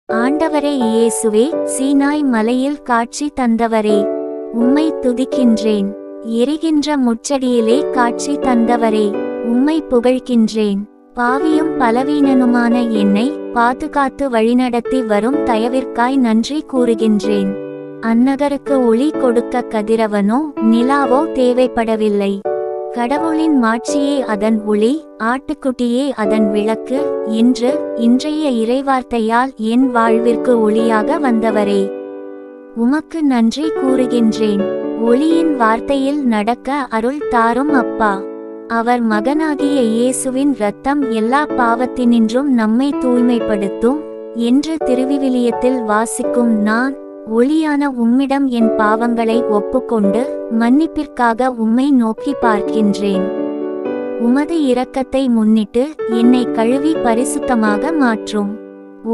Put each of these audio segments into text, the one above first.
ஆண்டவரே இயேசுவே, சீனாய் மலையில் காட்சி தந்தவரே, உம்மை துதிக்கின்றேன். எரிகின்ற முச்சடியிலே காட்சி தந்தவரே, உம்மை புகழ்கின்றேன். பாவியும் பலவீனனுமான என்னை பாதுகாத்து வழிநடத்தி வரும் தயவிற்காய் நன்றி கூறுகின்றேன். அந்நகருக்கு ஒளி கொடுக்க கதிரவனோ நிலாவோ தேவைப்படவில்லை. கடவுளின் மாட்சியே அதன் ஒளி, ஆட்டுக்குட்டியே அதன் விளக்கு. இன்றைய இறைவார்த்தையால் என் வாழ்விற்கு ஒளியாக வந்தவரே, உமக்கு நன்றி கூறுகின்றேன். ஒளியின் வார்த்தையில் நடக்க அருள் தாரும் அப்பா. அவர் மகனாகிய இயேசுவின் இரத்தம் எல்லா பாவத்தினின்றும் நம்மை தூய்மைப்படுத்தும் என்று திருவிவிலியத்தில் வாசிக்கும் நான், ஒளியான உம்மிடம் என் பாவங்களை ஒப்புக்கொண்டு மன்னிப்பிற்காக உம்மை நோக்கி பார்க்கின்றேன். உமது இரக்கத்தை முன்னிட்டு என்னை கழுவி பரிசுத்தமாக மாற்றும்.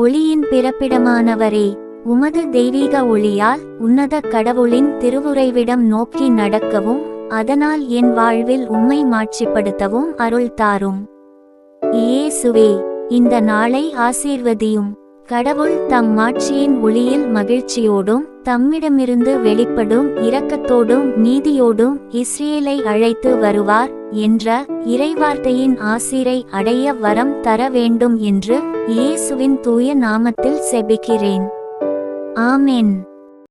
ஒளியின் பிறப்பிடமானவரே, உமது தெய்வீக ஒளியால் உன்னத கடவுளின் திருவுறைவிடம் நோக்கி நடக்கவும், அதனால் என் வாழ்வில் உம்மை மாட்சிப்படுத்தவும் அருள் தாரும். இயேசுவே, இந்த நாளை ஆசீர்வதியும். கடவுள் தம் மாட்சியின் ஒளியில் மகிழ்ச்சியோடும் தம்மிடமிருந்து வெளிப்படும் இரக்கத்தோடும் நீதியோடும் இஸ்ரேலை அழைத்து வருவார் என்ற இறைவார்த்தையின் ஆசீரை அடைய வரம் தர வேண்டும் என்று இயேசுவின் தூய நாமத்தில் செபிக்கிறேன். ஆமென்.